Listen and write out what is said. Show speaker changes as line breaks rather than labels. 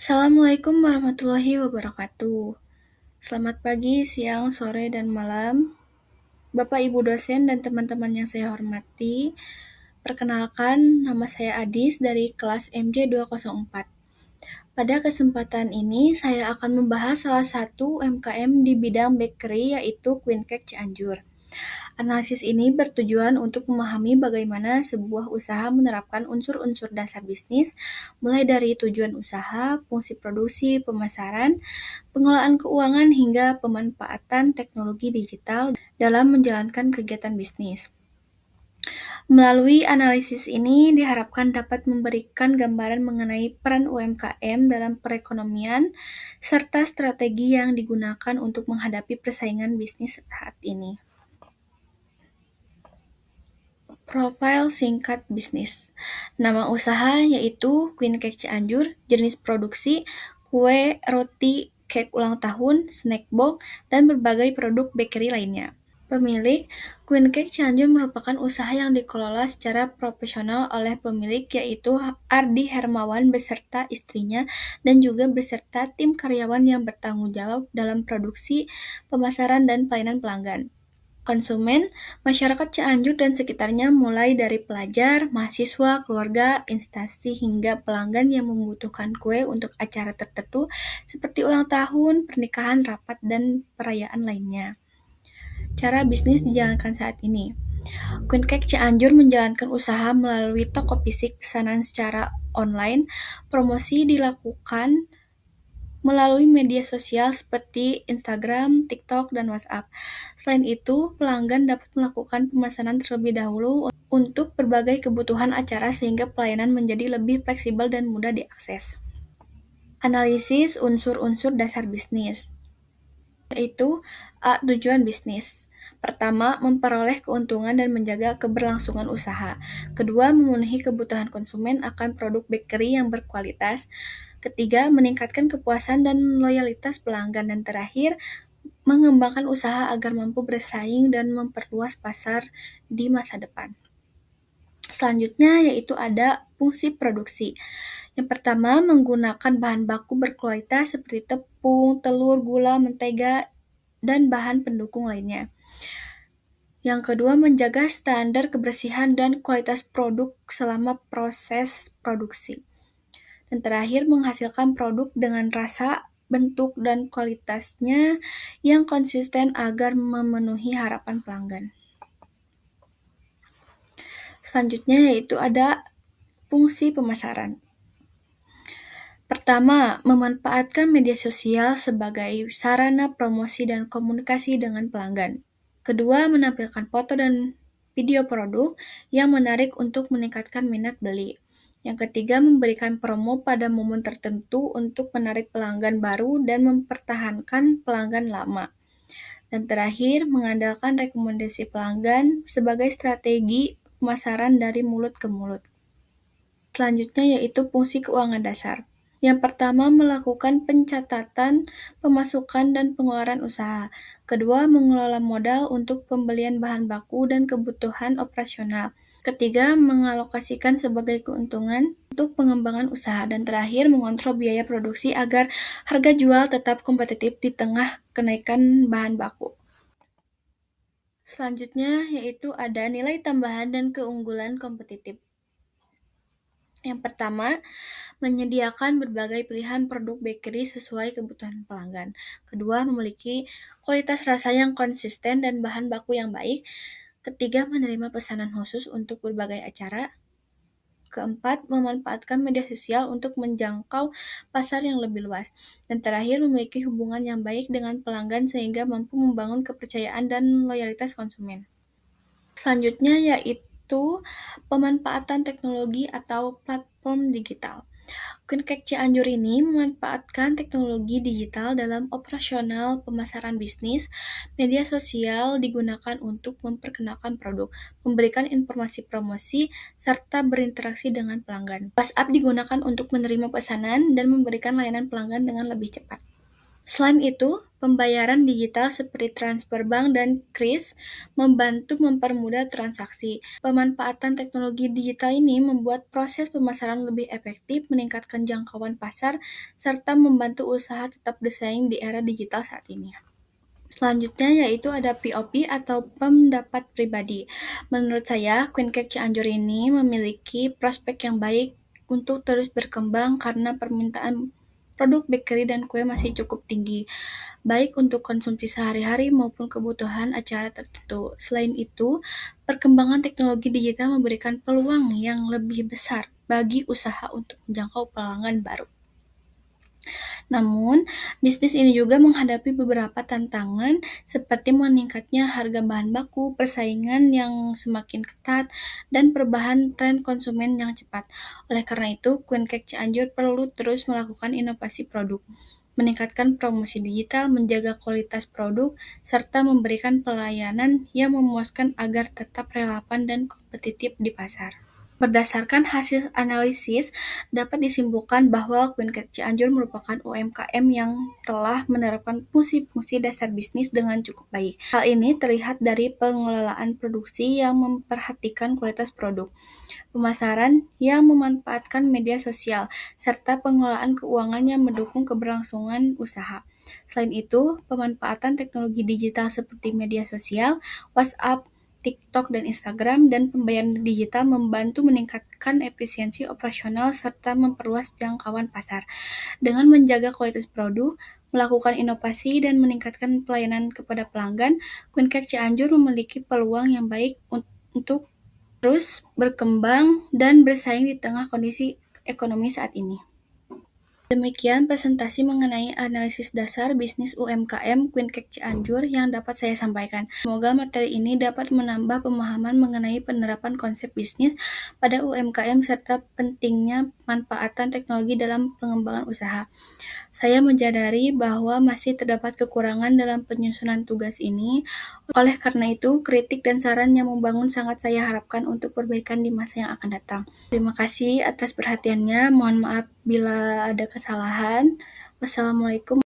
Assalamualaikum warahmatullahi wabarakatuh. Selamat pagi, siang, sore, dan malam, Bapak Ibu dosen dan teman-teman yang saya hormati. Perkenalkan, nama saya Adis dari kelas MJ 204. Pada kesempatan ini, saya akan membahas salah satu UMKM di bidang bakery, yaitu Queen Cake Cianjur. Analisis ini bertujuan untuk memahami bagaimana sebuah usaha menerapkan unsur-unsur dasar bisnis, mulai dari tujuan usaha, fungsi produksi, pemasaran, pengelolaan keuangan, hingga pemanfaatan teknologi digital dalam menjalankan kegiatan bisnis. Melalui analisis ini diharapkan dapat memberikan gambaran mengenai peran UMKM dalam perekonomian, serta strategi yang digunakan untuk menghadapi persaingan bisnis saat ini. Profil singkat bisnis. Nama usaha yaitu Queen Cake Cianjur, jenis produksi kue, roti, cake ulang tahun, snack box, dan berbagai produk bakery lainnya. Pemilik, Queen Cake Cianjur merupakan usaha yang dikelola secara profesional oleh pemilik yaitu Ardi Hermawan beserta istrinya dan juga beserta tim karyawan yang bertanggung jawab dalam produksi, pemasaran, dan pelayanan pelanggan. Konsumen, masyarakat Cianjur dan sekitarnya mulai dari pelajar, mahasiswa, keluarga, instansi, hingga pelanggan yang membutuhkan kue untuk acara tertentu seperti ulang tahun, pernikahan, rapat, dan perayaan lainnya. Cara bisnis dijalankan saat ini. Queen Cake Cianjur menjalankan usaha melalui toko fisik pesanan secara online, promosi dilakukan melalui media sosial seperti Instagram, TikTok, dan WhatsApp. Selain itu, pelanggan dapat melakukan pemesanan terlebih dahulu untuk berbagai kebutuhan acara sehingga pelayanan menjadi lebih fleksibel dan mudah diakses. Analisis unsur-unsur dasar bisnis, yaitu A. Tujuan bisnis. Pertama, memperoleh keuntungan dan menjaga keberlangsungan usaha. Kedua, memenuhi kebutuhan konsumen akan produk bakery yang berkualitas. Ketiga, meningkatkan kepuasan dan loyalitas pelanggan. Dan terakhir, mengembangkan usaha agar mampu bersaing dan memperluas pasar di masa depan. Selanjutnya yaitu ada fungsi produksi. Yang pertama, menggunakan bahan baku berkualitas seperti tepung, telur, gula, mentega, dan bahan pendukung lainnya. Yang kedua, menjaga standar kebersihan dan kualitas produk selama proses produksi. Dan terakhir, menghasilkan produk dengan rasa, bentuk, dan kualitasnya yang konsisten agar memenuhi harapan pelanggan. Selanjutnya yaitu ada fungsi pemasaran. Pertama, memanfaatkan media sosial sebagai sarana promosi dan komunikasi dengan pelanggan. Kedua, menampilkan foto dan video produk yang menarik untuk meningkatkan minat beli. Yang ketiga, memberikan promo pada momen tertentu untuk menarik pelanggan baru dan mempertahankan pelanggan lama. Dan terakhir, mengandalkan rekomendasi pelanggan sebagai strategi pemasaran dari mulut ke mulut. Selanjutnya yaitu fungsi keuangan dasar. Yang pertama, melakukan pencatatan pemasukan dan pengeluaran usaha. Kedua, mengelola modal untuk pembelian bahan baku dan kebutuhan operasional. Ketiga, mengalokasikan sebagai keuntungan untuk pengembangan usaha. Dan terakhir, mengontrol biaya produksi agar harga jual tetap kompetitif di tengah kenaikan bahan baku. Selanjutnya yaitu ada nilai tambahan dan keunggulan kompetitif. Yang pertama, menyediakan berbagai pilihan produk bakery sesuai kebutuhan pelanggan. Kedua, memiliki kualitas rasa yang konsisten dan bahan baku yang baik. Ketiga, menerima pesanan khusus untuk berbagai acara. Keempat, memanfaatkan media sosial untuk menjangkau pasar yang lebih luas. Dan terakhir, memiliki hubungan yang baik dengan pelanggan sehingga mampu membangun kepercayaan dan loyalitas konsumen. Selanjutnya yaitu pemanfaatan teknologi atau platform digital. Queen Cake Cianjur ini memanfaatkan teknologi digital dalam operasional pemasaran bisnis. Media sosial digunakan untuk memperkenalkan produk, memberikan informasi promosi, serta berinteraksi dengan pelanggan. WhatsApp digunakan untuk menerima pesanan dan memberikan layanan pelanggan dengan lebih cepat. Selain itu, Pembayaran digital seperti transfer bank dan kris membantu mempermudah transaksi. Pemanfaatan teknologi digital ini membuat proses pemasaran lebih efektif, meningkatkan jangkauan pasar, serta membantu usaha tetap bersaing di era digital saat ini. Selanjutnya yaitu ada POP atau pendapat pribadi. Menurut saya, Queen Cake Cianjur ini memiliki prospek yang baik untuk terus berkembang karena permintaan produk bakery dan kue masih cukup tinggi, baik untuk konsumsi sehari-hari maupun kebutuhan acara tertentu. Selain itu, perkembangan teknologi digital memberikan peluang yang lebih besar bagi usaha untuk menjangkau pelanggan baru. Namun, bisnis ini juga menghadapi beberapa tantangan seperti meningkatnya harga bahan baku, persaingan yang semakin ketat, dan perubahan tren konsumen yang cepat. Oleh karena itu, Queen Cake Cianjur perlu terus melakukan inovasi produk, meningkatkan promosi digital, menjaga kualitas produk, serta memberikan pelayanan yang memuaskan agar tetap relevan dan kompetitif di pasar. Berdasarkan hasil analisis, dapat disimpulkan bahwa Queen Cake Cianjur merupakan UMKM yang telah menerapkan fungsi-fungsi dasar bisnis dengan cukup baik. Hal ini terlihat dari pengelolaan produksi yang memperhatikan kualitas produk, pemasaran yang memanfaatkan media sosial, serta pengelolaan keuangan yang mendukung keberlangsungan usaha. Selain itu, pemanfaatan teknologi digital seperti media sosial, WhatsApp, TikTok dan Instagram, dan pembayaran digital membantu meningkatkan efisiensi operasional serta memperluas jangkauan pasar. Dengan menjaga kualitas produk, melakukan inovasi, dan meningkatkan pelayanan kepada pelanggan, Queen Cake Cianjur memiliki peluang yang baik untuk terus berkembang dan bersaing di tengah kondisi ekonomi saat ini. Demikian presentasi mengenai analisis dasar bisnis UMKM Queen Cake Cianjur yang dapat saya sampaikan. Semoga materi ini dapat menambah pemahaman mengenai penerapan konsep bisnis pada UMKM serta pentingnya manfaatan teknologi dalam pengembangan usaha. Saya menyadari bahwa masih terdapat kekurangan dalam penyusunan tugas ini. Oleh karena itu, kritik dan saran yang membangun sangat saya harapkan untuk perbaikan di masa yang akan datang. Terima kasih atas perhatiannya. Mohon maaf bila ada kesalahan. Wassalamualaikum.